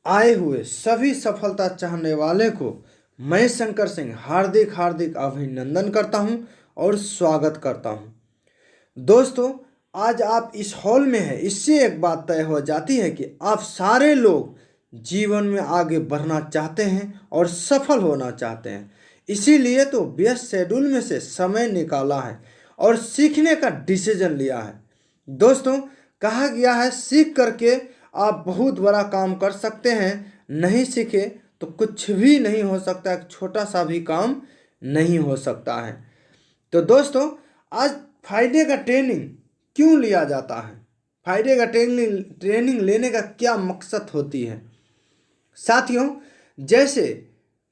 आए हुए सभी सफलता चाहने वाले को मैं शंकर सिंह हार्दिक हार्दिक अभिनंदन करता हूं और स्वागत करता हूं। दोस्तों, आज आप इस हॉल में हैं, इससे एक बात तय हो जाती है कि आप सारे लोग जीवन में आगे बढ़ना चाहते हैं और सफल होना चाहते हैं। इसीलिए तो व्यस्त शेड्यूल में से समय निकाला है और सीखने का डिसीजन लिया है। दोस्तों, कहा गया है सीख करके आप बहुत बड़ा काम कर सकते हैं, नहीं सीखे तो कुछ भी नहीं हो सकता, एक छोटा सा भी काम नहीं हो सकता है। तो दोस्तों, आज फायदे का ट्रेनिंग क्यों लिया जाता है, फायदे का ट्रेनिंग लेने का क्या मकसद होती है। साथियों, जैसे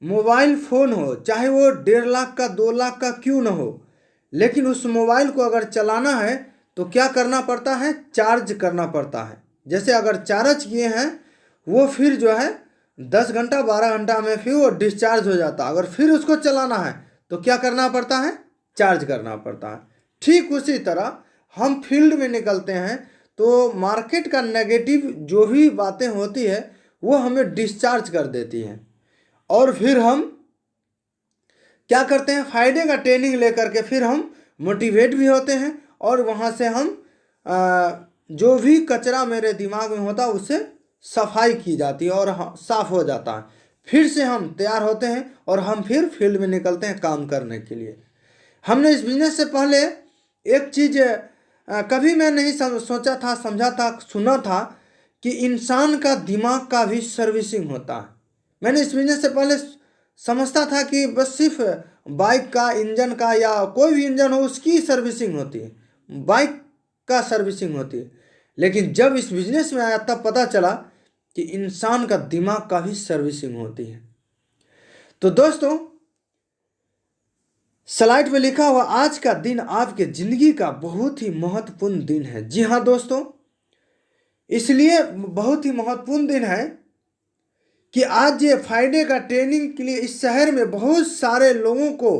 मोबाइल फ़ोन हो, चाहे वो 1.5 लाख का 2 लाख का क्यों ना हो, लेकिन उस मोबाइल को अगर चलाना है तो क्या करना पड़ता है, चार्ज करना पड़ता है। जैसे अगर चार्ज किए हैं वो फिर जो है 10 घंटा 12 घंटा में फिर वो डिस्चार्ज हो जाता है। अगर फिर उसको चलाना है तो क्या करना पड़ता है, चार्ज करना पड़ता है। ठीक उसी तरह हम फील्ड में निकलते हैं तो मार्केट का नेगेटिव जो भी बातें होती है वो हमें डिस्चार्ज कर देती हैं और फिर हम क्या करते हैं, फायदे का ट्रेनिंग लेकर के फिर हम मोटिवेट भी होते हैं और वहाँ से हम जो भी कचरा मेरे दिमाग में होता है उससे सफाई की जाती है और साफ हो जाता है। फिर से हम तैयार होते हैं और हम फिर फील्ड में निकलते हैं काम करने के लिए। हमने इस बिजनेस से पहले एक चीज़ कभी मैं नहीं सोचा था, समझा था, सुना था कि इंसान का दिमाग का भी सर्विसिंग होता है। मैंने इस बिजनेस से पहले समझता था कि बस सिर्फ बाइक का इंजन का या कोई भी इंजन हो उसकी सर्विसिंग होती है, बाइक का सर्विसिंग होती है। लेकिन जब इस बिजनेस में आया तब पता चला कि इंसान का दिमाग का भी सर्विसिंग होती है। तो दोस्तों, स्लाइड में लिखा हुआ आज का दिन आपके जिंदगी का बहुत ही महत्वपूर्ण दिन है। जी हाँ दोस्तों, इसलिए बहुत ही महत्वपूर्ण दिन है कि आज ये फायदे का ट्रेनिंग के लिए इस शहर में बहुत सारे लोगों को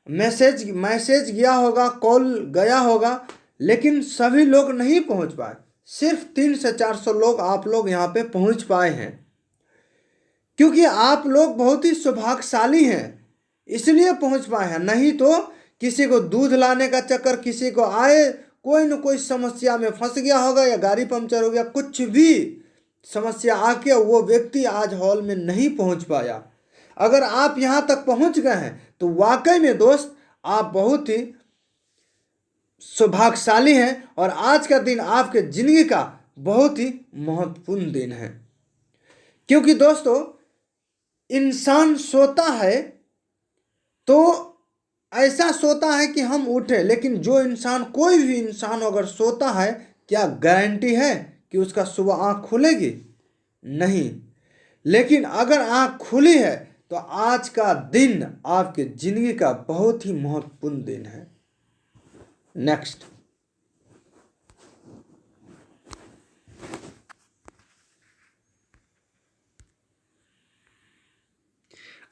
मैसेज गया होगा, कॉल गया होगा, लेकिन सभी लोग नहीं पहुंच पाए। सिर्फ 300 से 400 लोग आप लोग यहाँ पे पहुंच पाए हैं, क्योंकि आप लोग बहुत ही सौभाग्यशाली हैं इसलिए पहुंच पाए हैं। नहीं तो किसी को दूध लाने का चक्कर, किसी को आए कोई न कोई समस्या में फंस गया होगा या गाड़ी पंचर हो गया, कुछ भी समस्या आके वो व्यक्ति आज हॉल में नहीं पहुंच पाया। अगर आप यहाँ तक पहुंच गए हैं तो वाकई में दोस्त आप बहुत ही सौभाग्यशाली हैं और आज का दिन आपके जिंदगी का बहुत ही महत्वपूर्ण दिन है। क्योंकि दोस्तों, इंसान सोता है तो ऐसा सोता है कि हम उठे, लेकिन जो इंसान, कोई भी इंसान अगर सोता है, क्या गारंटी है कि उसका सुबह आँख खुलेगी? नहीं। लेकिन अगर आँख खुली है तो आज का दिन आपके जिंदगी का बहुत ही महत्वपूर्ण दिन है। नेक्स्ट,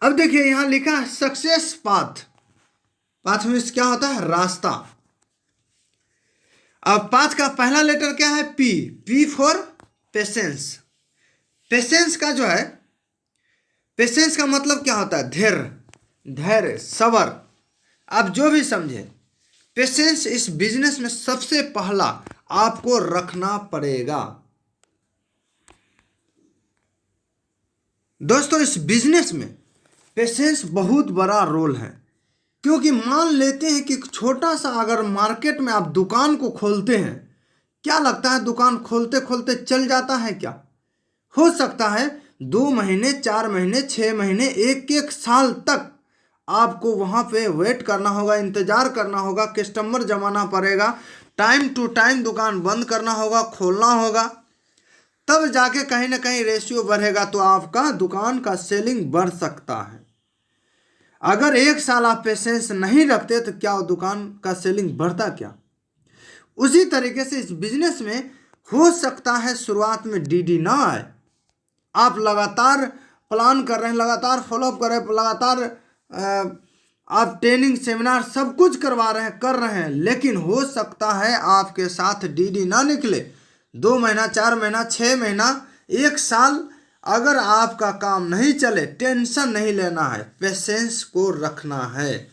अब देखिए यहां लिखा है सक्सेस पाथ। पाथ में क्या होता है, रास्ता। अब पाथ का पहला लेटर क्या है, P. P for patience. Patience का जो है, पेशेंस का मतलब क्या होता है, धैर्य, धैर्य, सबर। आप जो भी समझे, पेशेंस इस बिजनेस में सबसे पहला आपको रखना पड़ेगा। दोस्तों, इस बिजनेस में पेशेंस बहुत बड़ा रोल है, क्योंकि मान लेते हैं कि छोटा सा अगर मार्केट में आप दुकान को खोलते हैं, क्या लगता है दुकान खोलते खोलते चल जाता है क्या? हो सकता है 2 महीने, 4 महीने, 6 महीने, एक साल तक आपको वहाँ पे वेट करना होगा, इंतज़ार करना होगा, कस्टमर जमाना पड़ेगा, टाइम टू टाइम दुकान बंद करना होगा, खोलना होगा, तब जाके कहीं ना कहीं रेशियो बढ़ेगा तो आपका दुकान का सेलिंग बढ़ सकता है। अगर 1 साल आप पेशेंस नहीं रखते तो क्या दुकान का सेलिंग बढ़ता क्या? उसी तरीके से इस बिजनेस में हो सकता है शुरुआत में डीडी ना आए, आप लगातार प्लान कर रहे हैं, लगातार फॉलोअप कर रहे हैं, लगातार आप ट्रेनिंग सेमिनार सब कुछ करवा रहे हैं, कर रहे हैं, लेकिन हो सकता है आपके साथ डीडी ना निकले। 2 महीना, 4 महीना, 6 महीना, 1 साल अगर आपका काम नहीं चले, टेंशन नहीं लेना है, पेशेंस को रखना है।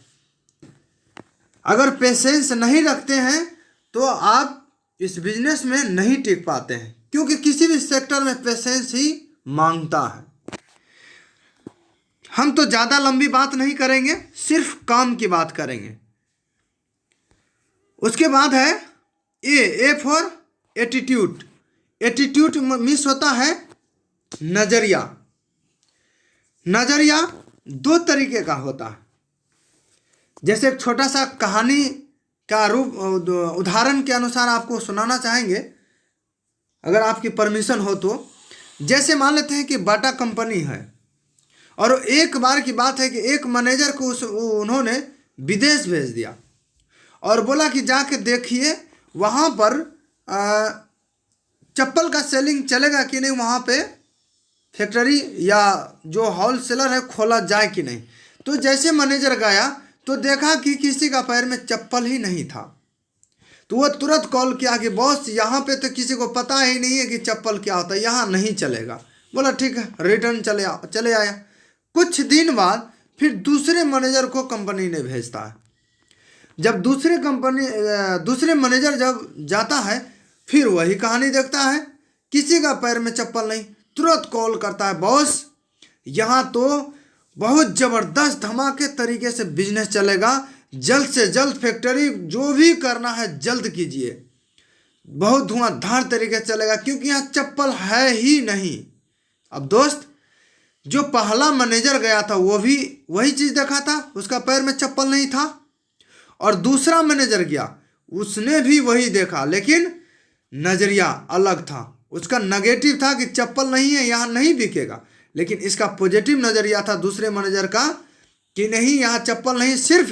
अगर पेशेंस नहीं रखते हैं तो आप इस बिजनेस में नहीं टिक पाते हैं, क्योंकि किसी भी सेक्टर में पेशेंस ही मांगता है। हम तो ज़्यादा लंबी बात नहीं करेंगे, सिर्फ काम की बात करेंगे। उसके बाद है A for attitude. Attitude means होता है नज़रिया। नज़रिया दो तरीके का होता है। जैसे एक छोटा सा कहानी का रूप उदाहरण के अनुसार आपको सुनाना चाहेंगे, अगर आपकी परमिशन हो तो। जैसे मान लेते हैं कि बाटा कंपनी है और एक बार की बात है कि एक मैनेजर को उन्होंने विदेश भेज दिया और बोला कि जाके देखिए वहाँ पर चप्पल का सेलिंग चलेगा कि नहीं, वहाँ पे फैक्ट्री या जो होलसेलर है खोला जाए कि नहीं। तो जैसे मैनेजर गया तो देखा कि किसी का पैर में चप्पल ही नहीं था। तो वो तुरंत कॉल किया कि बॉस यहाँ पे तो किसी को पता ही नहीं है कि चप्पल क्या होता है, यहाँ नहीं चलेगा। बोला ठीक है, रिटर्न चले आया। कुछ दिन बाद फिर दूसरे मैनेजर को कंपनी ने भेजता है। जब दूसरे मैनेजर जब जाता है फिर वही कहानी देखता है, किसी का पैर में चप्पल नहीं। तुरंत कॉल करता है, बॉस यहाँ तो बहुत ज़बरदस्त धमाके तरीके से बिजनेस चलेगा, जल्द से जल्द फैक्ट्री जो भी करना है जल्द कीजिए, बहुत धुआंधार तरीके से चलेगा, क्योंकि यहाँ चप्पल है ही नहीं। अब दोस्त, जो पहला मैनेजर गया था वो भी वही चीज़ देखा था, उसका पैर में चप्पल नहीं था। और दूसरा मैनेजर गया, उसने भी वही देखा, लेकिन नज़रिया अलग था। उसका नेगेटिव था कि चप्पल नहीं है, यहाँ नहीं बिकेगा। लेकिन इसका पॉजिटिव नज़रिया था दूसरे मैनेजर का कि नहीं, यहाँ चप्पल नहीं, सिर्फ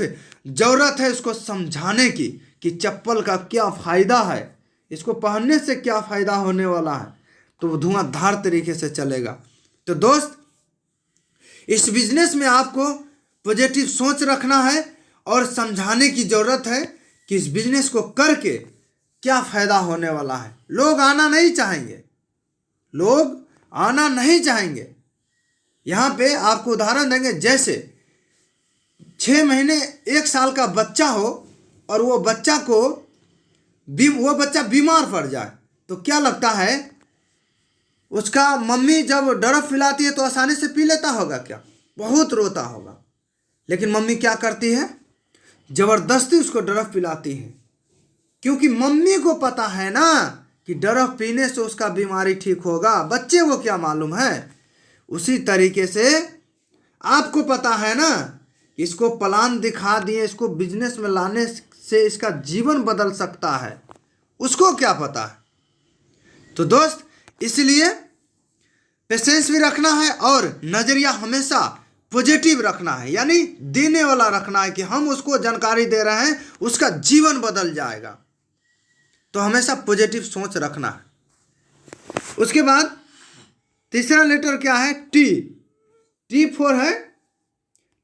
ज़रूरत है इसको समझाने की कि चप्पल का क्या फ़ायदा है, इसको पहनने से क्या फ़ायदा होने वाला है, तो वो धुआंधार तरीके से चलेगा। तो दोस्त, इस बिजनेस में आपको पॉजिटिव सोच रखना है और समझाने की ज़रूरत है कि इस बिजनेस को करके क्या फ़ायदा होने वाला है। लोग आना नहीं चाहेंगे, लोग आना नहीं चाहेंगे। यहाँ पे आपको उदाहरण देंगे, जैसे 6 महीने 1 साल का बच्चा हो और वो बच्चा बीमार पड़ जाए तो क्या लगता है, उसका मम्मी जब ड्रॉप पिलाती है तो आसानी से पी लेता होगा क्या? बहुत रोता होगा। लेकिन मम्मी क्या करती है, ज़बरदस्ती उसको ड्रॉप पिलाती है, क्योंकि मम्मी को पता है ना कि ड्रॉप पीने से उसका बीमारी ठीक होगा। बच्चे को क्या मालूम है। उसी तरीके से आपको पता है ना, इसको प्लान दिखा दिए, इसको बिजनेस में लाने से इसका जीवन बदल सकता है, उसको क्या पता है। तो दोस्त, इसलिए पेशेंस भी रखना है और नज़रिया हमेशा पॉजिटिव रखना है, यानी देने वाला रखना है कि हम उसको जानकारी दे रहे हैं, उसका जीवन बदल जाएगा। तो हमेशा पॉजिटिव सोच रखना है। उसके बाद तीसरा लेटर क्या है, टी फॉर है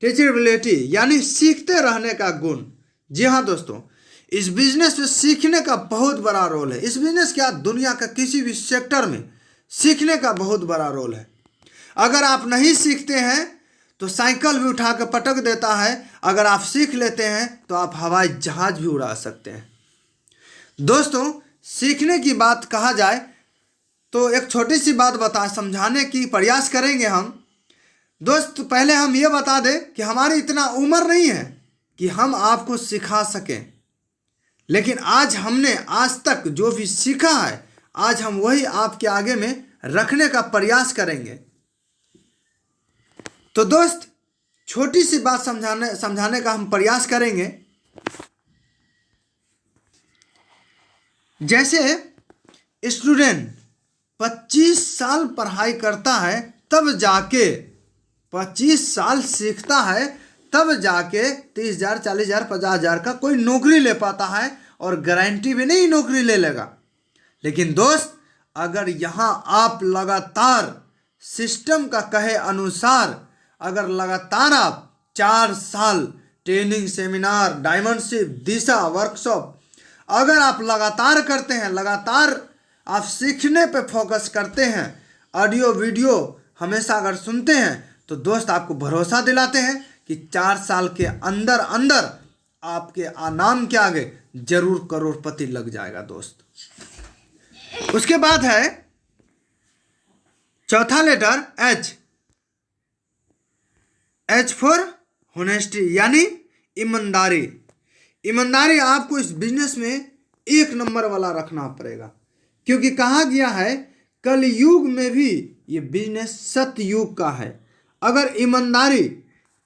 टीचेबिलिटी, यानी सीखते रहने का गुण। जी हाँ दोस्तों, इस बिजनेस में सीखने का बहुत बड़ा रोल है। इस बिजनेस क्या, दुनिया का किसी भी सेक्टर में सीखने का बहुत बड़ा रोल है। अगर आप नहीं सीखते हैं तो साइकिल भी उठा कर पटक देता है, अगर आप सीख लेते हैं तो आप हवाई जहाज भी उड़ा सकते हैं। दोस्तों, सीखने की बात कहा जाए तो एक छोटी सी बात समझाने की प्रयास करेंगे हम। दोस्त, पहले हम ये बता दें कि हमारी इतना उम्र नहीं है कि हम आपको सिखा सकें, लेकिन हमने आज तक जो भी सीखा है, आज हम वही आपके आगे में रखने का प्रयास करेंगे। तो दोस्त, छोटी सी बात समझाने का हम प्रयास करेंगे। जैसे स्टूडेंट 25 साल पढ़ाई करता है, तब जाके 25 साल सीखता है, तब जाके 30,000, 40,000, 50,000 का कोई नौकरी ले पाता है, और गारंटी भी नहीं नौकरी ले लेगा। लेकिन दोस्त, अगर यहाँ आप लगातार सिस्टम का कहे अनुसार अगर लगातार आप 4 साल ट्रेनिंग, सेमिनार, डायमंडशिप, दिशा, वर्कशॉप अगर आप लगातार करते हैं, लगातार आप सीखने पे फोकस करते हैं, ऑडियो वीडियो हमेशा अगर सुनते हैं तो दोस्त आपको भरोसा दिलाते हैं कि 4 साल के अंदर अंदर आपके नाम के आगे जरूर करोड़पति लग जाएगा दोस्त। उसके बाद है चौथा letter H. H for honesty यानी ईमानदारी। ईमानदारी आपको इस बिजनेस में 1 नंबर वाला रखना पड़ेगा, क्योंकि कहा गया है कलयुग में भी ये बिजनेस सतयुग का है। अगर ईमानदारी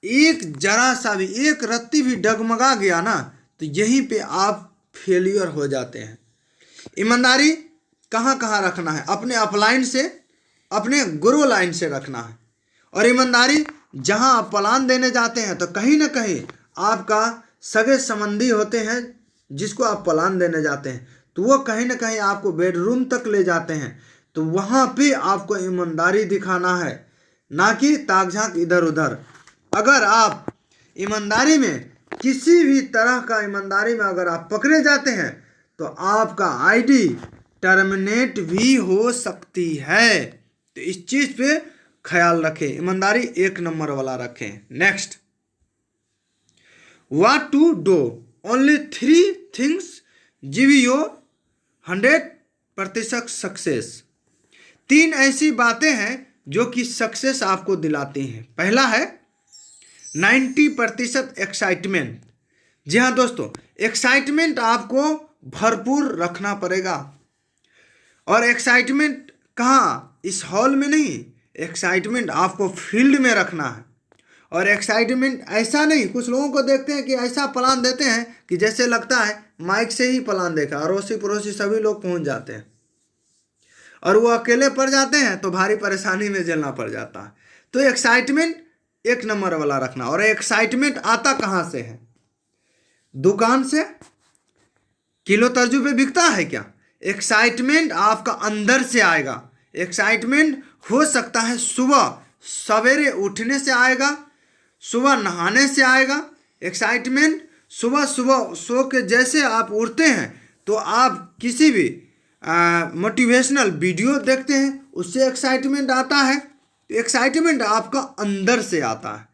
एक जरा सा भी, एक रत्ती भी डगमगा गया ना, तो यहीं पे आप फेलियर हो जाते हैं। ईमानदारी कहाँ कहाँ रखना है? अपने अपलाइन से, अपने गुरु लाइन से रखना है। और ईमानदारी जहाँ आप प्लान देने जाते हैं तो कहीं ना कहीं आपका सगे संबंधी होते हैं जिसको आप प्लान देने जाते हैं, तो वो कहीं ना कहीं आपको बेडरूम तक ले जाते हैं, तो वहाँ पे आपको ईमानदारी दिखाना है, ना कि ताक झांक इधर उधर। अगर आप ईमानदारी में किसी भी तरह का ईमानदारी में अगर आप पकड़े जाते हैं तो आपका आईडी टर्मिनेट भी हो सकती है। तो इस चीज पे ख्याल रखें, ईमानदारी 1 नंबर वाला रखें। Next, what to do, only 3 things give you 100% success. 3 ऐसी बातें हैं जो कि सक्सेस आपको दिलाती हैं। पहला है 90% एक्साइटमेंट। जी हाँ दोस्तों, एक्साइटमेंट आपको भरपूर रखना पड़ेगा। और एक्साइटमेंट कहाँ? इस हॉल में नहीं, एक्साइटमेंट आपको फील्ड में रखना है। और एक्साइटमेंट ऐसा नहीं, कुछ लोगों को देखते हैं कि ऐसा प्लान देते हैं कि जैसे लगता है माइक से ही प्लान देखा, अड़ोसी पड़ोसी सभी लोग पहुंच जाते हैं, और वो अकेले पड़ जाते हैं तो भारी परेशानी में झेलना पड़ जाता है। तो एक्साइटमेंट 1 नंबर वाला रखना। और एक्साइटमेंट आता कहाँ से है? दुकान से? किलो तर्जू पे बिकता है क्या? एक्साइटमेंट आपका अंदर से आएगा। एक्साइटमेंट हो सकता है सुबह सवेरे उठने से आएगा, सुबह नहाने से आएगा। एक्साइटमेंट सुबह सुबह सो के जैसे आप उठते हैं तो आप किसी भी मोटिवेशनल वीडियो देखते हैं, उससे एक्साइटमेंट आता है। एक्साइटमेंट आपका अंदर से आता है।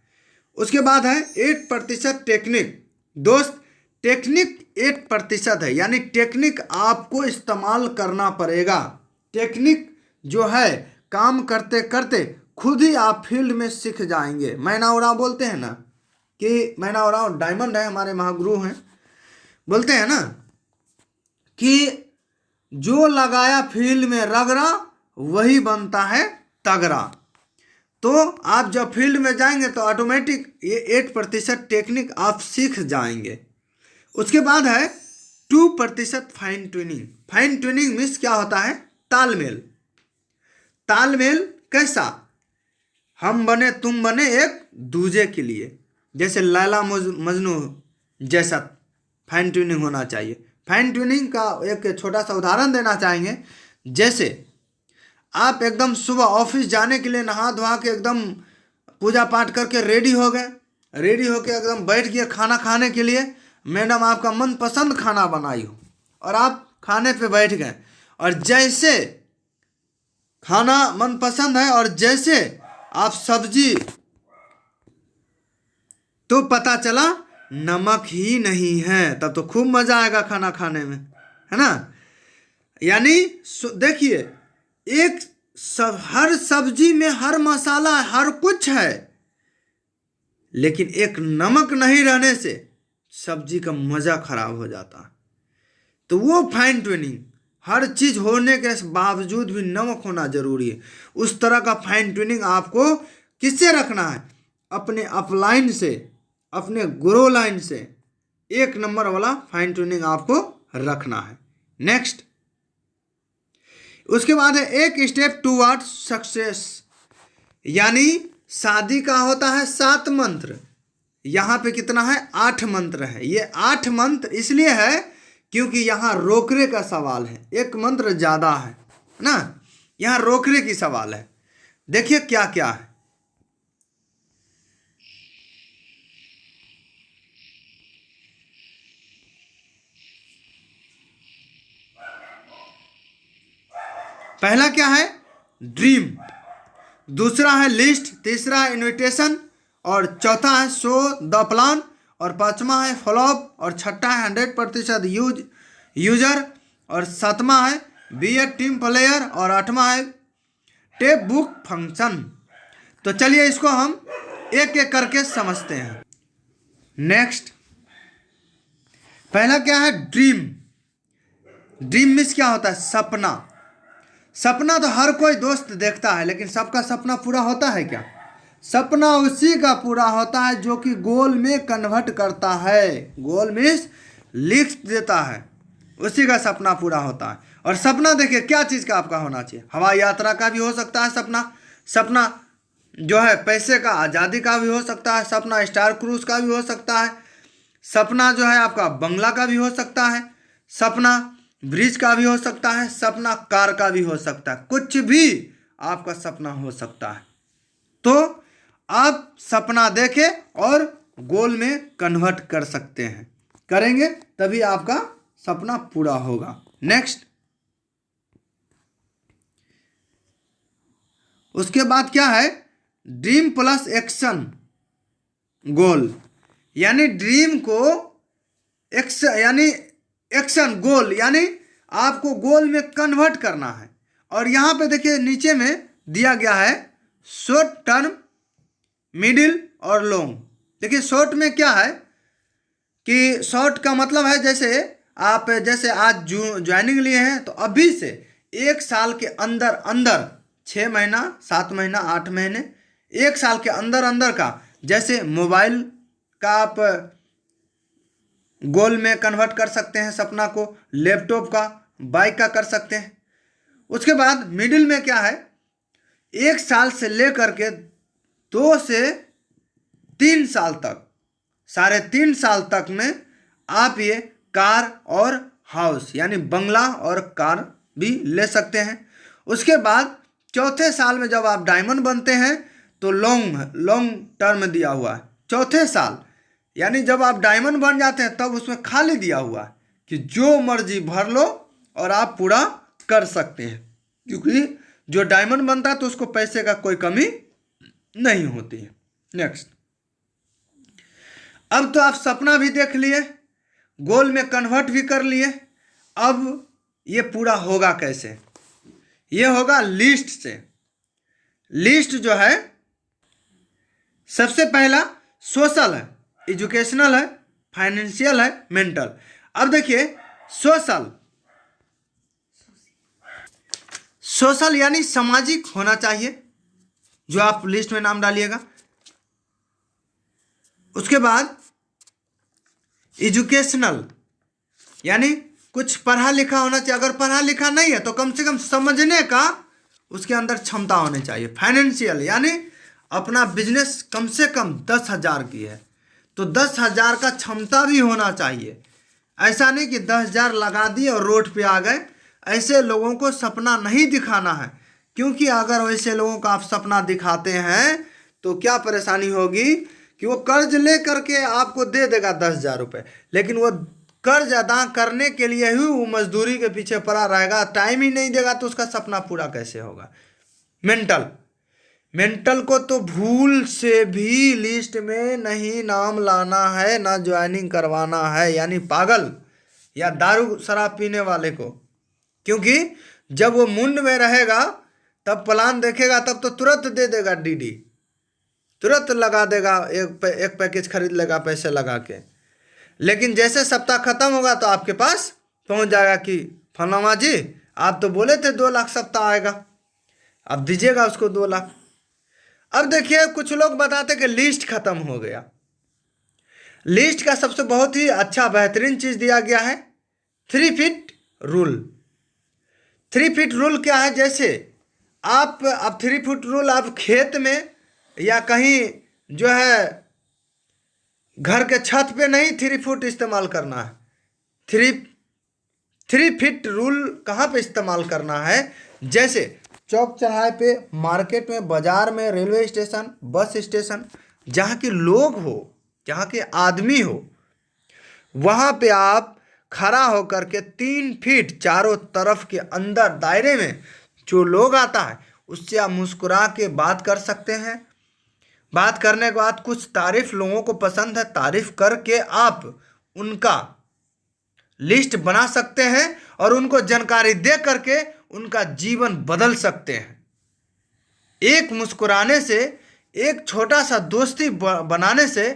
उसके बाद है 8% टेक्निक। दोस्त, टेक्निक 8% है, यानी टेक्निक आपको इस्तेमाल करना पड़ेगा। टेक्निक जो है काम करते करते खुद ही आप फील्ड में सीख जाएंगे। मैना उड़ाव बोलते हैं ना, कि मैना उड़ाव डायमंड है, हमारे महागुरु हैं, बोलते हैं ना कि जो लगाया फील्ड में रगड़ा वही बनता है तगड़ा। तो आप जब फील्ड में जाएंगे तो ऑटोमेटिक ये 8% टेक्निक आप सीख जाएंगे। उसके बाद है 2% fine tuning. Fine tuning means क्या होता है? तालमेल। तालमेल कैसा? हम बने तुम बने एक दूजे के लिए, जैसे लैला मजनू जैसा फाइन ट्यूनिंग होना चाहिए। फाइन ट्यूनिंग का एक छोटा सा उदाहरण देना चाहेंगे। जैसे आप एकदम सुबह ऑफिस जाने के लिए नहा धोआ के एकदम पूजा पाठ करके रेडी हो गए, रेडी होके एकदम बैठ गए खाना खाने के लिए। मैडम आपका मनपसंद खाना बनाई हो और आप खाने पे बैठ गए, और जैसे खाना मनपसंद है और जैसे आप सब्जी, तो पता चला नमक ही नहीं है, तब तो खूब मजा आएगा खाना खाने में, है ना। यानी देखिए, हर सब्जी में हर मसाला हर कुछ है, लेकिन एक नमक नहीं रहने से सब्जी का मजा खराब हो जाता है। तो वो फाइन ट्यूनिंग, हर चीज होने के बावजूद भी नमक होना जरूरी है। उस तरह का फाइन ट्यूनिंग आपको किससे रखना है? अपने अपलाइन से, अपने गुरु लाइन से 1 नंबर वाला फाइन ट्यूनिंग आपको रखना है। नेक्स्ट, उसके बाद है 1 स्टेप टूवर्ड सक्सेस। यानी शादी का होता है 7 मंत्र, यहाँ पे कितना है? 8 मंत्र है। ये 8 मंत्र इसलिए है क्योंकि यहाँ रोकरे का सवाल है, 1 मंत्र ज्यादा है ना, यहाँ रोकरे की सवाल है। देखिए क्या क्या है। पहला क्या है? ड्रीम। दूसरा है लिस्ट, तीसरा है इनविटेशन, और चौथा है शो द प्लान, और पांचवा है फॉलोअप, और छठा है 100% यूजर, और सातवां है बी ए टीम प्लेयर, और आठवां है टेप बुक फंक्शन। तो चलिए इसको हम एक एक करके समझते हैं। नेक्स्ट, पहला क्या है ड्रीम। ड्रीम मीन्स क्या होता है? सपना। सपना तो हर कोई दोस्त देखता है, लेकिन सबका सपना पूरा होता है क्या? सपना उसी का पूरा होता है जो कि गोल में कन्वर्ट करता है। गोल मीन्स लिख देता है, उसी का सपना पूरा होता है। और सपना देखिए क्या चीज़ का आपका होना चाहिए। हवाई यात्रा का भी हो सकता है सपना, सपना जो है पैसे का, आज़ादी का भी हो सकता है सपना, स्टार क्रूज का भी हो सकता है सपना, जो है आपका बंगला का भी हो सकता है सपना, ब्रिज का भी हो सकता है सपना, कार का भी हो सकता है, कुछ भी आपका सपना हो सकता है। तो आप सपना देखें और गोल में कन्वर्ट कर सकते हैं, करेंगे तभी आपका सपना पूरा होगा। नेक्स्ट, उसके बाद क्या है? ड्रीम प्लस एक्शन गोल, यानी ड्रीम को एक्शन गोल, यानी आपको गोल में कन्वर्ट करना है। और यहाँ पे देखिए नीचे में दिया गया है शॉर्ट टर्म, मिडिल और लॉन्ग। देखिए शॉर्ट में क्या है कि शॉर्ट का मतलब है जैसे आज ज्वाइनिंग लिए हैं तो अभी से 1 साल के अंदर अंदर 6 महीना, 7 महीना, 8 महीने, 1 साल के अंदर अंदर का, जैसे मोबाइल का आप गोल में कन्वर्ट कर सकते हैं सपना को, लैपटॉप का, बाइक का कर सकते हैं। उसके बाद मिडिल में क्या है? 1 साल से लेकर के 2 से 3 साल तक, 3.5 साल तक में आप ये कार और हाउस यानी बंगला और कार भी ले सकते हैं। उसके बाद चौथे साल में जब आप डायमंड बनते हैं तो लॉन्ग टर्म दिया हुआ है। चौथे साल यानी जब आप डायमंड बन जाते हैं तब उसमें खाली दिया हुआ है कि जो मर्जी भर लो और आप पूरा कर सकते हैं, क्योंकि जो डायमंड बनता है तो उसको पैसे का कोई कमी नहीं होती है। नेक्स्ट, अब तो आप सपना भी देख लिए, गोल में कन्वर्ट भी कर लिए, अब ये पूरा होगा कैसे? ये होगा लिस्ट से। लिस्ट जो है सबसे पहला सोशल है, एजुकेशनल है, फाइनेंशियल है, मेंटल। अब देखिए सोशल यानी सामाजिक होना चाहिए, जो आप लिस्ट में नाम डालिएगा। उसके बाद एजुकेशनल यानी कुछ पढ़ा लिखा होना चाहिए, अगर पढ़ा लिखा नहीं है तो कम से कम समझने का उसके अंदर क्षमता होनी चाहिए। फाइनेंशियल यानी अपना बिजनेस कम से कम 10,000 की है तो 10,000 का क्षमता भी होना चाहिए। ऐसा नहीं कि 10,000 लगा दिए और रोड पे आ गए। ऐसे लोगों को सपना नहीं दिखाना है, क्योंकि अगर वैसे लोगों का आप सपना दिखाते हैं तो क्या परेशानी होगी कि वो कर्ज ले करके आपको दे देगा 10,000 रुपये, लेकिन वो कर्ज अदा करने के लिए ही वो मजदूरी के पीछे पड़ा रहेगा, टाइम ही नहीं देगा तो उसका सपना पूरा कैसे होगा। मेंटल को तो भूल से भी लिस्ट में नहीं नाम लाना है, ना ज्वाइनिंग करवाना है, यानी पागल या दारू शराब पीने वाले को, क्योंकि जब वो मुंड में रहेगा तब प्लान देखेगा तब तो तुरंत दे देगा डीडी, तुरंत लगा देगा, एक पैकेज खरीद लेगा पैसे लगा के। लेकिन जैसे सप्ताह खत्म होगा तो आपके पास पहुंच जाएगा कि फलाना जी आप तो बोले थे 2 लाख सप्ताह आएगा, अब दीजिएगा उसको 2 लाख। अब देखिए कुछ लोग बताते कि लिस्ट खत्म हो गया। लिस्ट का सबसे बहुत ही अच्छा बेहतरीन चीज दिया गया है 3 फीट रूल। 3 फीट रूल क्या है? जैसे आप 3 फीट रूल आप खेत में या कहीं जो है घर के छत पे नहीं 3 फुट इस्तेमाल करना है। 3 फीट रूल कहाँ पे इस्तेमाल करना है? जैसे चौक चौराहे पे, मार्केट में, बाजार में, रेलवे स्टेशन, बस स्टेशन, जहाँ के लोग हो, जहाँ के आदमी हो, वहाँ पे आप खड़ा होकर के 3 फीट चारों तरफ के अंदर दायरे में जो लोग आता है उससे आप मुस्कुरा के बात कर सकते हैं। बात करने के बाद कुछ तारीफ लोगों को पसंद है, तारीफ करके आप उनका लिस्ट बना सकते हैं और उनको जानकारी दे करके उनका जीवन बदल सकते हैं। एक मुस्कुराने से, एक छोटा सा दोस्ती बनाने से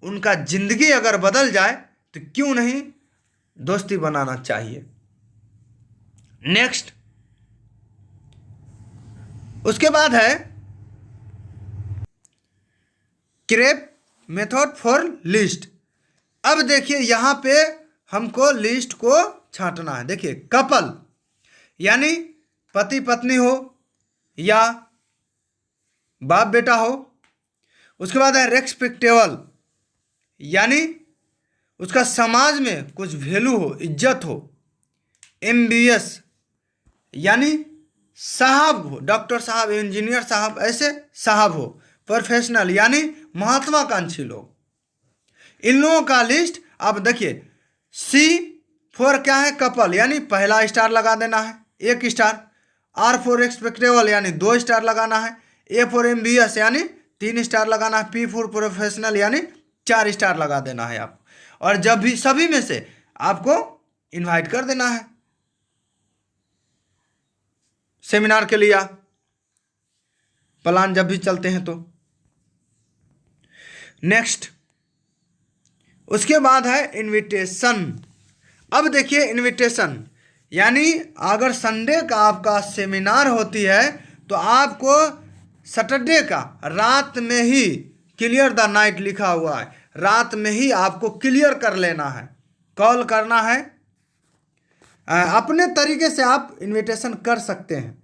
उनका जिंदगी अगर बदल जाए तो क्यों नहीं दोस्ती बनाना चाहिए। नेक्स्ट, उसके बाद है क्रेप मेथड फॉर लिस्ट। अब देखिए यहां पे हमको लिस्ट को छांटना है। देखिए कपल यानी पति पत्नी हो या बाप बेटा हो। उसके बाद है रेस्पेक्टेबल यानी उसका समाज में कुछ वैल्यू हो, इज्जत हो। एमबीएस यानी साहब हो, डॉक्टर साहब, इंजीनियर साहब, ऐसे साहब हो। प्रोफेशनल यानी महत्वाकांक्षी लोग। इन लोगों का लिस्ट आप देखिए। सी फॉर क्या है, कपल यानी पहला स्टार लगा देना है, 1 स्टार। आर फॉर रेस्पेक्टेबल यानी 2 स्टार लगाना है। ए फॉर एमबीएस यानी 3 स्टार लगाना है। पी फॉर प्रोफेशनल यानी 4 स्टार लगा देना है आप। और जब भी सभी में से आपको इनवाइट कर देना है सेमिनार के लिए, प्लान जब भी चलते हैं तो। नेक्स्ट, उसके बाद है इनविटेशन। अब देखिए इनविटेशन यानी अगर संडे का आपका सेमिनार होती है तो आपको सैटरडे का रात में ही, क्लियर द नाइट लिखा हुआ है, रात में ही आपको क्लियर कर लेना है, कॉल करना है। अपने तरीके से आप इनविटेशन कर सकते हैं,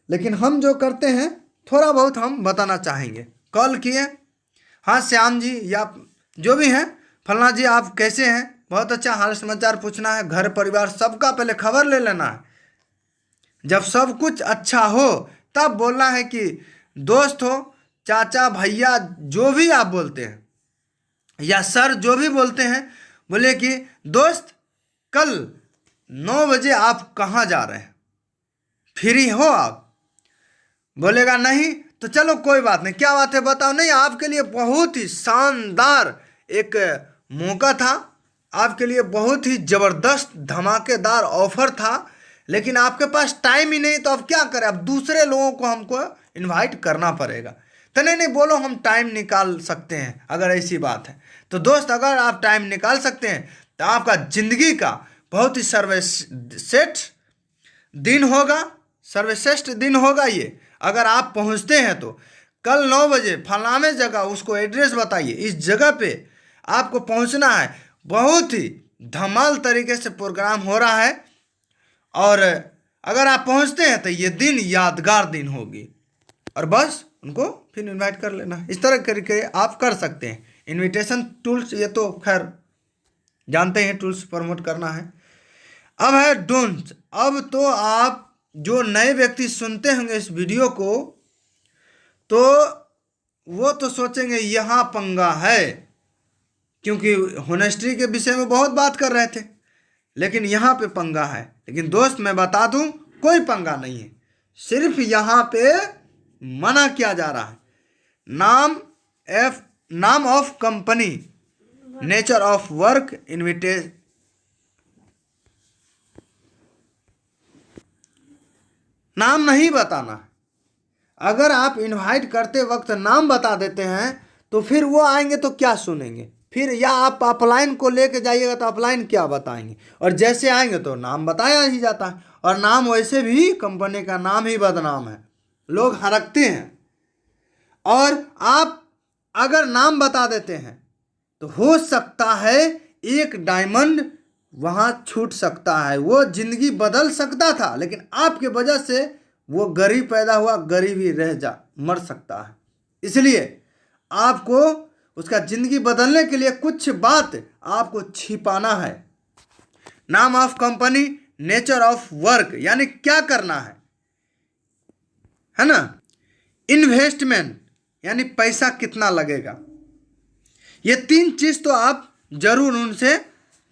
लेकिन हम जो करते हैं थोड़ा बहुत हम बताना चाहेंगे। कॉल किए, हाँ श्याम जी या जो भी हैं, फलना जी आप कैसे हैं, बहुत अच्छा, हाल समाचार पूछना है, घर परिवार सबका पहले खबर ले लेना है। जब सब कुछ अच्छा हो तब बोलना है कि दोस्त हो, चाचा, भैया, जो भी आप बोलते हैं, या सर जो भी बोलते हैं, बोले कि दोस्त कल 9 बजे आप कहाँ जा रहे हैं, फ्री हो आप? बोलेगा नहीं तो चलो कोई बात नहीं, क्या बात है बताओ। नहीं, आपके लिए बहुत ही शानदार एक मौका था, आपके लिए बहुत ही ज़बरदस्त धमाकेदार ऑफर था, लेकिन आपके पास टाइम ही नहीं, तो अब क्या करें, अब दूसरे लोगों को हमको इनवाइट करना पड़ेगा। तो नहीं बोलो हम टाइम निकाल सकते हैं, अगर ऐसी बात है तो दोस्त अगर आप टाइम निकाल सकते हैं तो आपका ज़िंदगी का बहुत ही सर्वश्रेष्ठ दिन होगा, सर्वश्रेष्ठ दिन होगा ये। अगर आप पहुंचते हैं तो कल 9 बजे फलाने जगह, उसको एड्रेस बताइए, इस जगह पे आपको पहुंचना है, बहुत ही धमाल तरीके से प्रोग्राम हो रहा है, और अगर आप पहुंचते हैं तो ये दिन यादगार दिन होगी। और बस उनको फिर इनवाइट कर लेना, इस तरह करके आप कर सकते हैं। इनविटेशन टूल्स ये तो खैर जानते हैं, टूल्स प्रमोट करना है। अब है डोंट्स। अब तो आप जो नए व्यक्ति सुनते होंगे इस वीडियो को, तो वो तो सोचेंगे यहाँ पंगा है, क्योंकि होनेस्टी के विषय में बहुत बात कर रहे थे, लेकिन यहाँ पे पंगा है। लेकिन दोस्त मैं बता दूं, कोई पंगा नहीं है, सिर्फ यहाँ पे मना किया जा रहा है। नाम of company, nature of work, invitation, नाम नहीं बताना है। अगर आप इनवाइट करते वक्त नाम बता देते हैं तो फिर वो आएंगे तो क्या सुनेंगे फिर, या आप अपलाइन को लेके जाइएगा तो अपलाइन क्या बताएंगे, और जैसे आएंगे तो नाम बताया ही जाता है, और नाम वैसे भी कंपनी का नाम ही बदनाम है, लोग हरकते हैं। और आप अगर नाम बता देते हैं तो हो सकता है एक डायमंड वहाँ छूट सकता है, वो जिंदगी बदल सकता था, लेकिन आपके वजह से वो गरीब पैदा हुआ, गरीब ही मर सकता है। इसलिए आपको उसका ज़िंदगी बदलने के लिए कुछ बात आपको छिपाना है। नाम of company, nature of work यानी क्या करना है ना। इन्वेस्टमेंट यानी पैसा कितना लगेगा, ये 3 चीज़ तो आप जरूर उनसे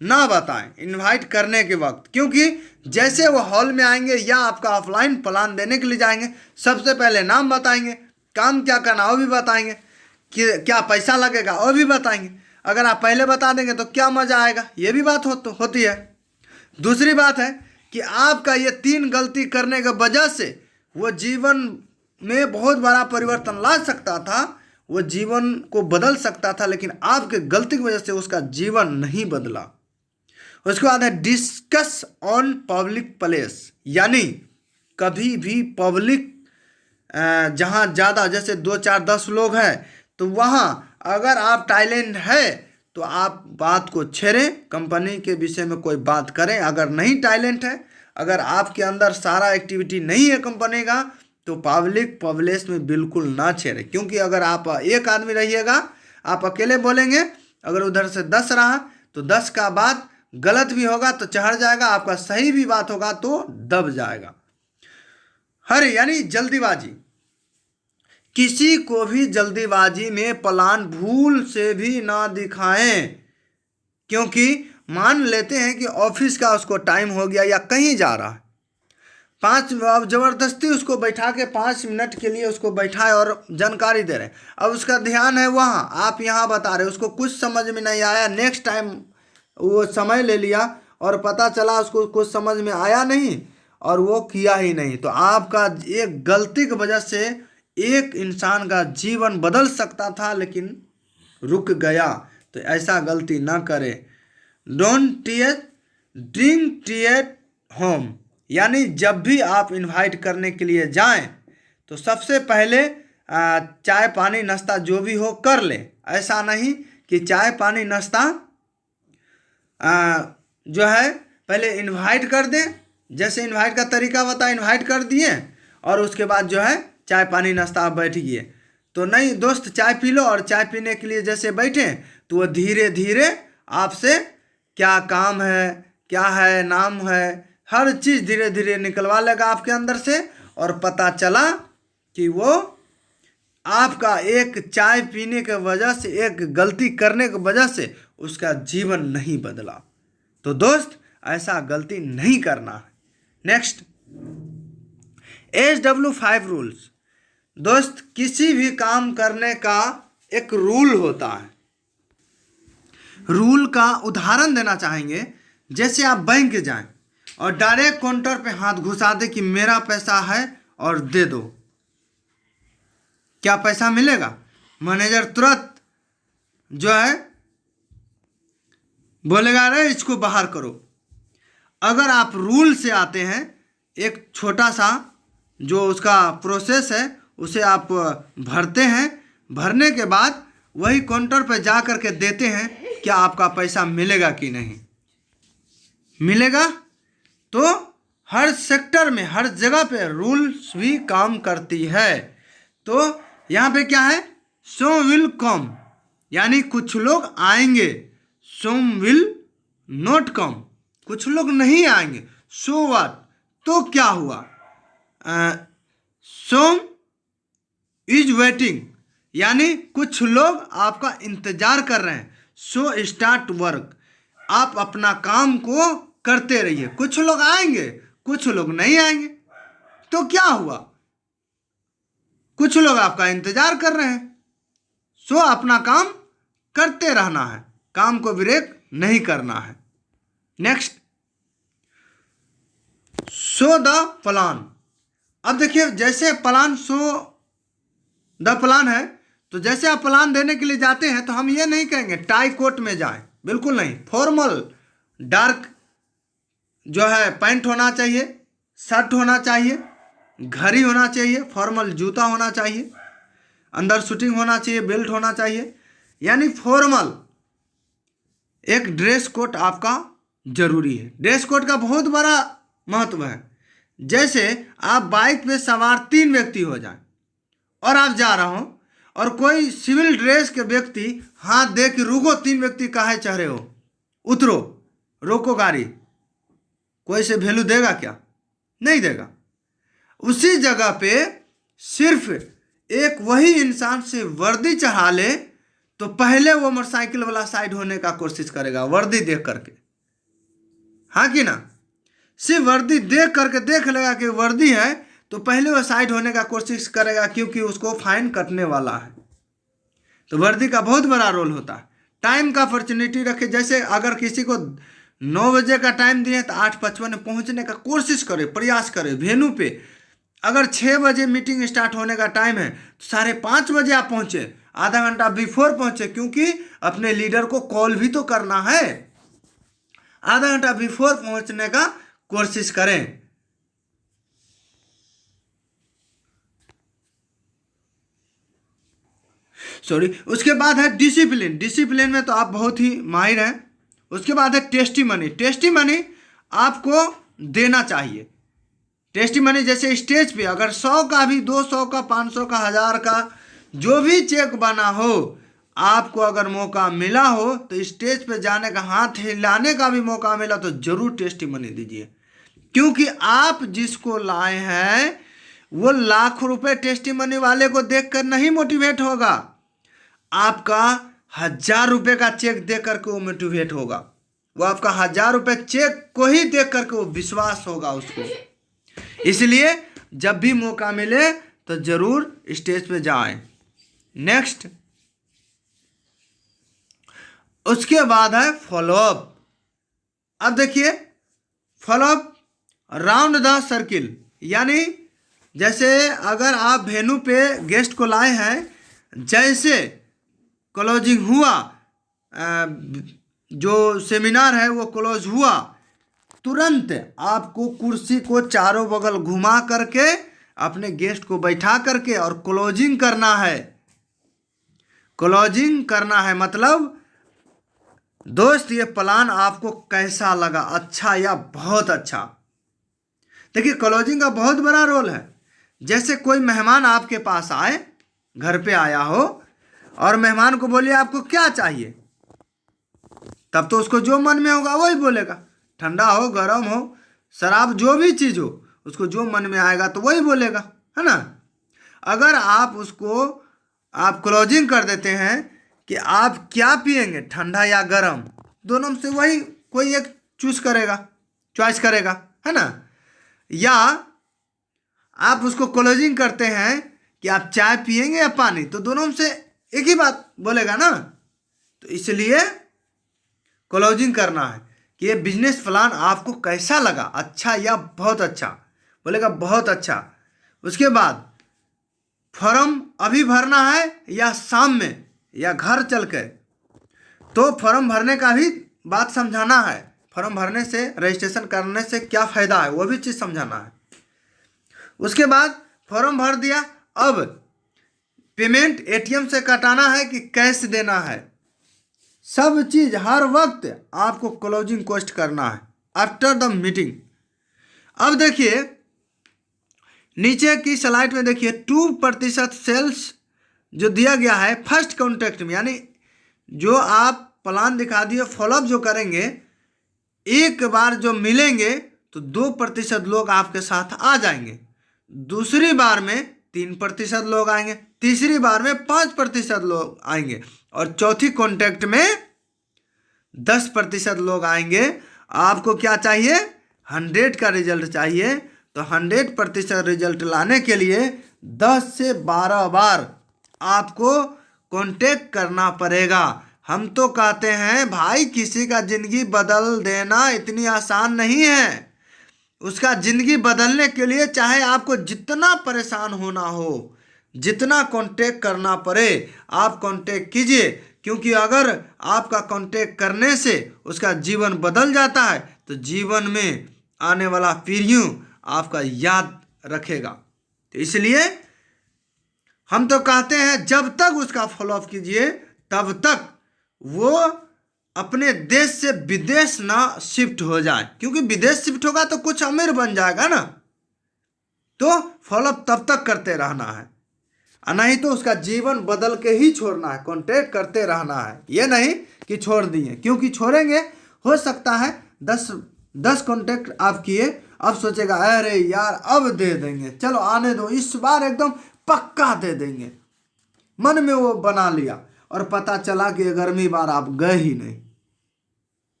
ना बताएं इनवाइट करने के वक्त, क्योंकि जैसे वो हॉल में आएंगे या आपका ऑफलाइन प्लान देने के लिए जाएंगे, सबसे पहले नाम बताएंगे, काम क्या करना वो भी बताएंगे, कि क्या पैसा लगेगा वो भी बताएंगे। अगर आप पहले बता देंगे तो क्या मज़ा आएगा, ये भी बात होती है। दूसरी बात है कि आपका ये 3 गलती करने की वजह से वो जीवन में बहुत बड़ा परिवर्तन ला सकता था, वो जीवन को बदल सकता था, लेकिन आपके गलती की वजह से उसका जीवन नहीं बदला। उसके बाद है डिस्कस ऑन पब्लिक प्लेस, यानी कभी भी पब्लिक जहाँ ज़्यादा जैसे 2 4 10 लोग हैं तो वहाँ अगर आप टाइलेंट है तो आप बात को छेड़ें, कंपनी के विषय में कोई बात करें। अगर नहीं टाइलेंट है, अगर आपके अंदर सारा एक्टिविटी नहीं है कंपनी का, तो पब्लिक प्लेस में बिल्कुल ना छेड़े, क्योंकि अगर आप एक आदमी रहिएगा, आप अकेले बोलेंगे, अगर उधर से 10 रहा तो 10 का बात गलत भी होगा तो चढ़ जाएगा, आपका सही भी बात होगा तो दब जाएगा। हरी यानी जल्दीबाजी, किसी को भी जल्दीबाजी में प्लान भूल से भी ना दिखाएं, क्योंकि मान लेते हैं कि ऑफिस का उसको टाइम हो गया या कहीं जा रहा है, अब ज़बरदस्ती उसको बैठा के 5 मिनट के लिए उसको बैठाए और जानकारी दे रहे हैं। अब उसका ध्यान है वहाँ, आप यहाँ बता रहे, उसको कुछ समझ में नहीं आया, नेक्स्ट टाइम वो समय ले लिया और पता चला उसको कुछ समझ में आया नहीं और वो किया ही नहीं। तो आपका एक गलती की वजह से एक इंसान का जीवन बदल सकता था, लेकिन रुक गया। तो ऐसा गलती ना करें। Don't drink tea at home, यानी जब भी आप इनवाइट करने के लिए जाएं तो सबसे पहले चाय पानी नाश्ता जो भी हो कर लें। ऐसा नहीं कि चाय पानी नाश्ता जो है पहले इनवाइट कर दें, जैसे इनवाइट का तरीका बता, इनवाइट कर दिए और उसके बाद जो है चाय पानी नाश्ता आप बैठ गए। तो नहीं दोस्त, चाय पी लो, और चाय पीने के लिए जैसे बैठे तो वो धीरे धीरे आपसे क्या काम है, क्या है, नाम है, हर चीज़ धीरे धीरे निकलवा लेगा आपके अंदर से, और पता चला कि वो आपका एक चाय पीने के वजह से, एक गलती करने की वजह से उसका जीवन नहीं बदला। तो दोस्त ऐसा गलती नहीं करना है। Next, SW5 rules. दोस्त किसी भी काम करने का एक रूल होता है। रूल का उदाहरण देना चाहेंगे, जैसे आप बैंक जाएं और डायरेक्ट काउंटर पे हाथ घुसा दे कि मेरा पैसा है और दे दो, क्या पैसा मिलेगा? मैनेजर तुरंत जो है बोलेगा अरे इसको बाहर करो। अगर आप रूल से आते हैं, एक छोटा सा जो उसका प्रोसेस है उसे आप भरते हैं, भरने के बाद वही काउंटर पर जा कर के देते हैं, क्या आपका पैसा मिलेगा कि नहीं मिलेगा? तो हर सेक्टर में, हर जगह पे रूल्स भी काम करती है। तो यहाँ पे क्या है, सो विल कम, यानी कुछ लोग आएंगे, सोम विल नॉट कम, कुछ लोग नहीं आएंगे। सो व्हाट, तो क्या हुआ, सोम इज वेटिंग, यानी कुछ लोग आपका इंतजार कर रहे हैं। सो स्टार्ट वर्क, आप अपना काम को करते रहिए। कुछ लोग आएंगे, कुछ लोग नहीं आएंगे, तो क्या हुआ, कुछ लोग आपका इंतजार कर रहे हैं। सो अपना काम करते रहना है, काम को ब्रेक नहीं करना है। Next, so the plan. अब देखिए, जैसे प्लान सो द प्लान है, तो जैसे आप प्लान देने के लिए जाते हैं तो हम ये नहीं कहेंगे टाई कोट में जाएं, बिल्कुल नहीं। फॉर्मल डार्क जो है पैंट होना चाहिए, शर्ट होना चाहिए, घड़ी होना चाहिए, फॉर्मल जूता होना चाहिए, अंदर शूटिंग होना चाहिए, बेल्ट होना चाहिए, यानी फॉर्मल एक ड्रेस कोड आपका जरूरी है। ड्रेस कोड का बहुत बड़ा महत्व है। जैसे आप बाइक पे सवार 3 व्यक्ति हो जाएं और आप जा रहा हो और कोई सिविल ड्रेस के व्यक्ति हाथ दे कि रुको, 3 व्यक्ति काहे चढ़े हो, उतरो, रोको गाड़ी, कोई से वैल्यू देगा क्या? नहीं देगा। उसी जगह पे सिर्फ एक वही इंसान से वर्दी चढ़ा ले तो पहले वो मोटरसाइकिल वाला साइड होने का कोशिश करेगा वर्दी देख करके, हाँ कि ना। सिर्फ वर्दी देख करके देख लेगा कि वर्दी है तो पहले वो साइड होने का कोशिश करेगा, क्योंकि उसको फाइन कटने वाला है। तो वर्दी का बहुत बड़ा रोल होता है। टाइम का अपॉर्चुनिटी रखे, जैसे अगर किसी को 9 बजे का टाइम दिए तो 8:55 में पहुंचने का कोशिश करे, प्रयास करे वेन्यू पे। अगर 6 बजे मीटिंग स्टार्ट होने का टाइम है तो 5:30 बजे आप पहुंचे, आधा घंटा बिफोर पहुंचे, क्योंकि अपने लीडर को कॉल भी तो करना है। आधा घंटा बिफोर पहुंचने का कोशिश करें। सॉरी, उसके बाद है डिसिप्लिन। डिसिप्लिन में तो आप बहुत ही माहिर हैं। उसके बाद है टेस्टिमनी। टेस्टिमनी आपको देना चाहिए। टेस्टिमनी जैसे स्टेज पे अगर 100 का भी, 200 का, 500 का, 1000 का जो भी चेक बना हो, आपको अगर मौका मिला हो तो स्टेज पे जाने का, हाथ हिलाने का भी मौका मिला तो जरूर टेस्टिमनी दीजिए, क्योंकि आप जिसको लाए हैं वो लाखों रुपए टेस्टिमनी वाले को देखकर नहीं मोटिवेट होगा, आपका 1000 रुपये का चेक देख करके वो मोटिवेट होगा। वो आपका 1000 रुपये चेक को ही देख करके वो विश्वास होगा उसको। इसलिए जब भी मौका मिले तो जरूर स्टेज पे जाएं। नेक्स्ट, उसके बाद है फॉलोअप। अब देखिए, फॉलोअप राउंड द सर्किल, यानी जैसे अगर आप वेन्यू पे गेस्ट को लाए हैं, जैसे क्लोजिंग हुआ, जो सेमिनार है वो क्लोज हुआ, तुरंत आपको कुर्सी को चारों बगल घुमा करके अपने गेस्ट को बैठा करके और क्लोजिंग करना है। क्लोजिंग करना है मतलब, दोस्त ये प्लान आपको कैसा लगा, अच्छा या बहुत अच्छा। देखिए, क्लोजिंग का बहुत बड़ा रोल है। जैसे कोई मेहमान आपके पास आए, घर पे आया हो, और मेहमान को बोलिए आपको क्या चाहिए, तब तो उसको जो मन में होगा वही बोलेगा। ठंडा हो, गर्म हो, शराब, जो भी चीज़ हो, उसको जो मन में आएगा तो वही बोलेगा, है ना। अगर आप क्लोजिंग कर देते हैं कि आप क्या पिएंगे, ठंडा या गर्म, दोनों में से वही कोई एक चॉइस करेगा, है ना। या आप उसको क्लोजिंग करते हैं कि आप चाय पिएंगे या पानी, तो दोनों में से एक ही बात बोलेगा ना। तो इसलिए क्लोजिंग करना है कि ये बिजनेस प्लान आपको कैसा लगा, अच्छा या बहुत अच्छा, बोलेगा बहुत अच्छा। उसके बाद फॉर्म अभी भरना है या शाम में या घर चल के, तो फॉर्म भरने का भी बात समझाना है। फॉर्म भरने से, रजिस्ट्रेशन करने से क्या फ़ायदा है वो भी चीज़ समझाना है। उसके बाद फॉर्म भर दिया, अब पेमेंट एटीएम से कटाना है कि कैश देना है, सब चीज़ हर वक्त आपको क्लोजिंग कॉस्ट करना है आफ्टर द मीटिंग। अब देखिए नीचे की स्लाइड में, देखिए 2% सेल्स जो दिया गया है फर्स्ट कॉन्टैक्ट में, यानी जो आप प्लान दिखा दिए, फॉलोअप जो करेंगे, एक बार जो मिलेंगे तो 2% लोग आपके साथ आ जाएंगे, दूसरी बार में 3% लोग आएंगे, तीसरी बार में 5% लोग आएंगे, और चौथी कॉन्टैक्ट में 10% लोग आएंगे। आपको क्या चाहिए, 100 का रिजल्ट चाहिए। तो 100% रिजल्ट लाने के लिए 10 से 12 बार आपको कांटेक्ट करना पड़ेगा। हम तो कहते हैं भाई, किसी का ज़िंदगी बदल देना इतनी आसान नहीं है। उसका ज़िंदगी बदलने के लिए चाहे आपको जितना परेशान होना हो, जितना कांटेक्ट करना पड़े, आप कांटेक्ट कीजिए, क्योंकि अगर आपका कांटेक्ट करने से उसका जीवन बदल जाता है तो जीवन में आने वाला पीढ़ियों आपका याद रखेगा। तो इसलिए हम तो कहते हैं जब तक उसका फॉलोअप कीजिए तब तक वो अपने देश से विदेश ना शिफ्ट हो जाए, क्योंकि विदेश शिफ्ट होगा तो कुछ अमीर बन जाएगा ना। तो फॉलोअप तब तक करते रहना है, नहीं तो उसका जीवन बदल के ही छोड़ना है, कांटेक्ट करते रहना है। ये नहीं कि छोड़ दिए, क्योंकि छोड़ेंगे हो सकता है 10 कांटेक्ट आप किए, अब सोचेगा अरे यार अब दे देंगे, चलो आने दो, इस बार एकदम पक्का दे देंगे, मन में वो बना लिया, और पता चला कि 11वीं बार आप गए ही नहीं।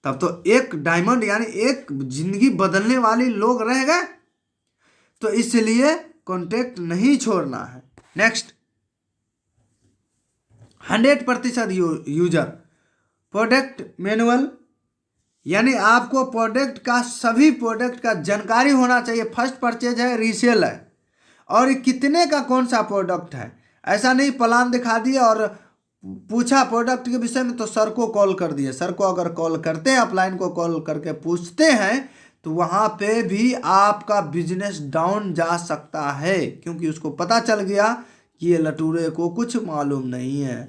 तब तो एक डायमंड यानी एक जिंदगी बदलने वाली लोग रह गए। तो इसलिए कॉन्टेक्ट नहीं छोड़ना है। नेक्स्ट, 100% यूजर प्रोडक्ट मैनुअल, यानी आपको प्रोडक्ट का सभी प्रोडक्ट का जानकारी होना चाहिए। फर्स्ट परचेज है, रीसेल है, और कितने का कौन सा प्रोडक्ट है। ऐसा नहीं प्लान दिखा दिया और पूछा प्रोडक्ट के विषय में तो सर को कॉल कर दिए। सर को अगर कॉल करते हैं, अपलाइन को कॉल करके पूछते हैं, तो वहाँ पे भी आपका बिजनेस डाउन जा सकता है, क्योंकि उसको पता चल गया कि ये लटूरे को कुछ मालूम नहीं है।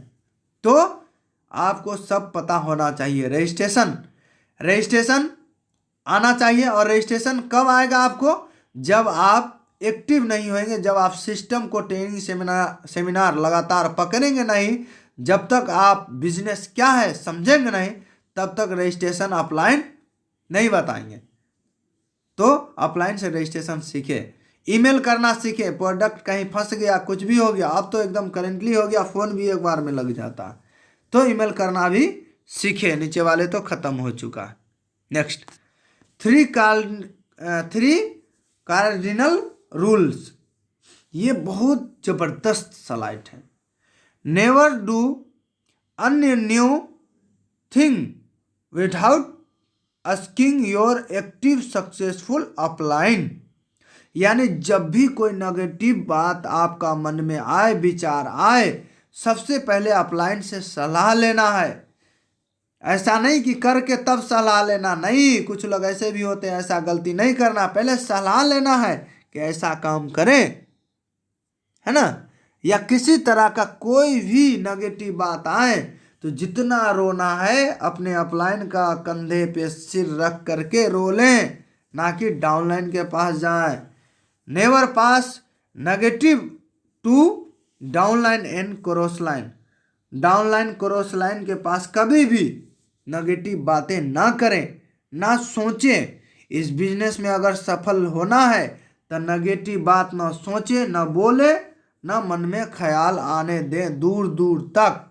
तो आपको सब पता होना चाहिए। रजिस्ट्रेशन आना चाहिए। और रजिस्ट्रेशन कब आएगा आपको? जब आप एक्टिव नहीं होंगे, जब आप सिस्टम को ट्रेनिंग सेमिनार लगातार पकड़ेंगे नहीं, जब तक आप बिजनेस क्या है समझेंगे नहीं, तब तक रजिस्ट्रेशन अपलाइन नहीं बताएंगे। तो अपलाइन से रजिस्ट्रेशन सीखे, ईमेल करना सीखे। प्रोडक्ट कहीं फंस गया, कुछ भी हो गया, अब तो एकदम करेंटली हो गया, फ़ोन भी एक बार में लग जाता है, तो ईमेल करना भी सीखे। नीचे वाले तो ख़त्म हो चुका है। नेक्स्ट, 3 कार्डिनल रूल्स, ये बहुत ज़बरदस्त स्लाइड है। नेवर डू अन्य new thing without asking your active successful upline, यानी जब भी कोई नेगेटिव बात आपका मन में आए, विचार आए, सबसे पहले अपलाइन से सलाह लेना है। ऐसा नहीं कि करके तब सलाह लेना, नहीं, कुछ लोग ऐसे भी होते हैं, ऐसा गलती नहीं करना, पहले सलाह लेना है कि ऐसा काम करें, है ना। या किसी तरह का कोई भी नेगेटिव बात आए तो जितना रोना है अपने अपलाइन का कंधे पे सिर रख करके रो लें, ना कि डाउनलाइन के पास जाएं। Never pass negative to downline and cross line, downline cross line के पास कभी भी नेगेटिव बातें ना करें, ना सोचें। इस बिजनेस में अगर सफल होना है तो नेगेटिव बात ना सोचे, ना बोले, ना मन में ख्याल आने दें दूर दूर तक,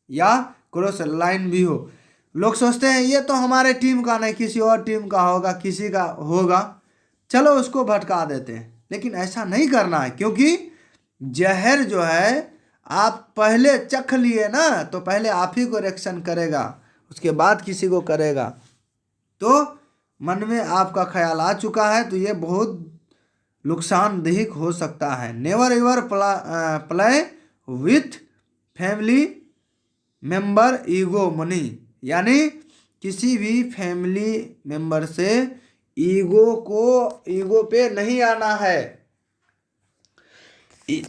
या क्रॉस लाइन भी हो। लोग सोचते हैं ये तो हमारे टीम का नहीं, किसी और टीम का होगा, किसी का होगा, चलो उसको भटका देते हैं। लेकिन ऐसा नहीं करना है, क्योंकि जहर जो है आप पहले चख लिए ना, तो पहले आप ही को रिएक्शन करेगा, उसके बाद किसी को करेगा। तो मन में आपका ख्याल आ चुका है तो ये बहुत नुकसानदेह हो सकता है। Never ever play with family member ego money, यानी किसी भी फैमिली मेंबर से ईगो पे नहीं आना है।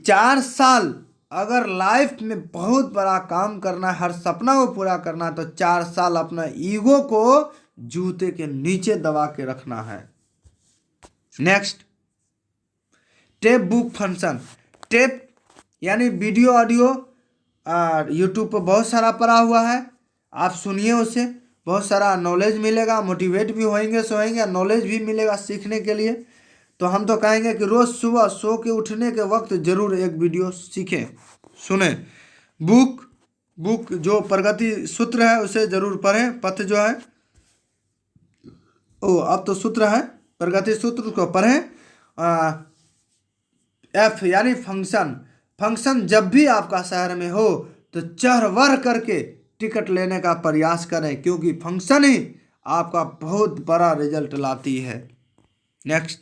4 साल अगर लाइफ में बहुत बड़ा काम करना है, हर सपना को पूरा करना है, तो 4 साल अपना ईगो को जूते के नीचे दबा के रखना है। Next, tape book function. Tape यानी वीडियो ऑडियो यूट्यूब पर बहुत सारा पड़ा हुआ है, आप सुनिए, उससे बहुत सारा नॉलेज मिलेगा, मोटिवेट भी होएंगे, नॉलेज भी मिलेगा सीखने के लिए। तो हम तो कहेंगे कि रोज़ सुबह सो के उठने के वक्त जरूर एक वीडियो सीखें, सुने। बुक जो प्रगति सूत्र है उसे जरूर पढ़ें। पथ जो है अब तो सूत्र है, प्रगति सूत्र को पढ़ें। F यानी फंक्शन जब भी आपका शहर में हो तो चढ़ बढ़ करके टिकट लेने का प्रयास करें, क्योंकि फंक्शन ही आपका बहुत बड़ा रिजल्ट लाती है। Next,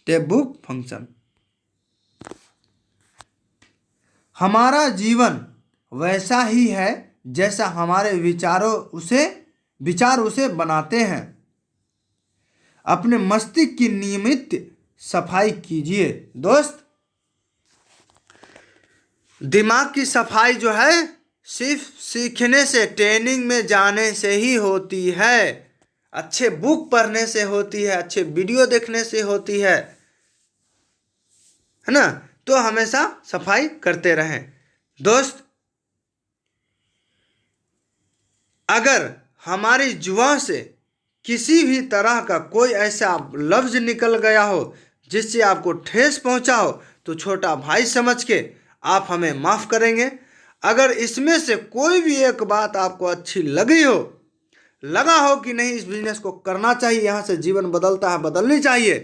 tape book function. हमारा जीवन वैसा ही है जैसा हमारे विचार उसे बनाते हैं। अपने मस्तिष्क की नियमित सफाई कीजिए। दोस्त, दिमाग की सफाई जो है सिर्फ सीखने से, ट्रेनिंग में जाने से ही होती है, अच्छे बुक पढ़ने से होती है, अच्छे वीडियो देखने से होती है ना। तो हमेशा सफाई करते रहें। दोस्त, अगर हमारी जुबान से किसी भी तरह का कोई ऐसा लफ्ज निकल गया हो जिससे आपको ठेस पहुंचा हो, तो छोटा भाई समझ के आप हमें माफ़ करेंगे। अगर इसमें से कोई भी एक बात आपको अच्छी लगी हो, लगा हो कि नहीं इस बिजनेस को करना चाहिए, यहाँ से जीवन बदलता है, बदलनी चाहिए,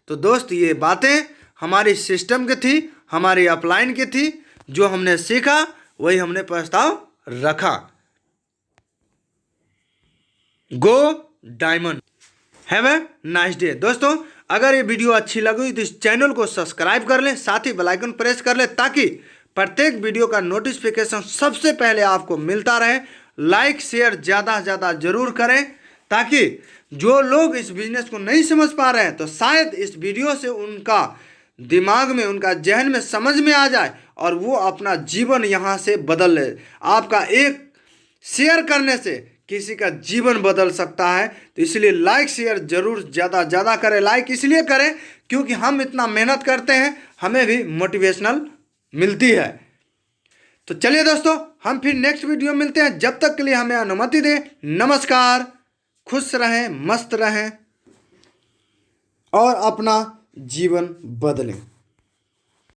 तो दोस्त ये बातें हमारी सिस्टम की थी, हमारी अपलाइन की थी। जो हमने सीखा वही हमने प्रस्ताव रखा। गो diamond. Have a nice day. दोस्तों अगर ये वीडियो अच्छी लगी तो इस चैनल को सब्सक्राइब कर लें, साथ ही बेल आइकन प्रेस कर लें ताकि प्रत्येक वीडियो का नोटिफिकेशन सबसे पहले आपको मिलता रहे। लाइक शेयर ज़्यादा से ज़्यादा जरूर करें ताकि जो लोग इस बिजनेस को नहीं समझ पा रहे हैं तो शायद इस वीडियो से उनका दिमाग में, उनका जहन में समझ में आ जाए और वो अपना जीवन यहाँ से बदल ले। आपका एक शेयर करने से किसी का जीवन बदल सकता है, तो इसलिए लाइक शेयर जरूर ज़्यादा करें। लाइक इसलिए करें क्योंकि हम इतना मेहनत करते हैं, हमें भी मोटिवेशनल मिलती है। तो चलिए दोस्तों, हम फिर नेक्स्ट वीडियो मिलते हैं। जब तक के लिए हमें अनुमति दें। नमस्कार। खुश रहें, मस्त रहें और अपना जीवन बदलें।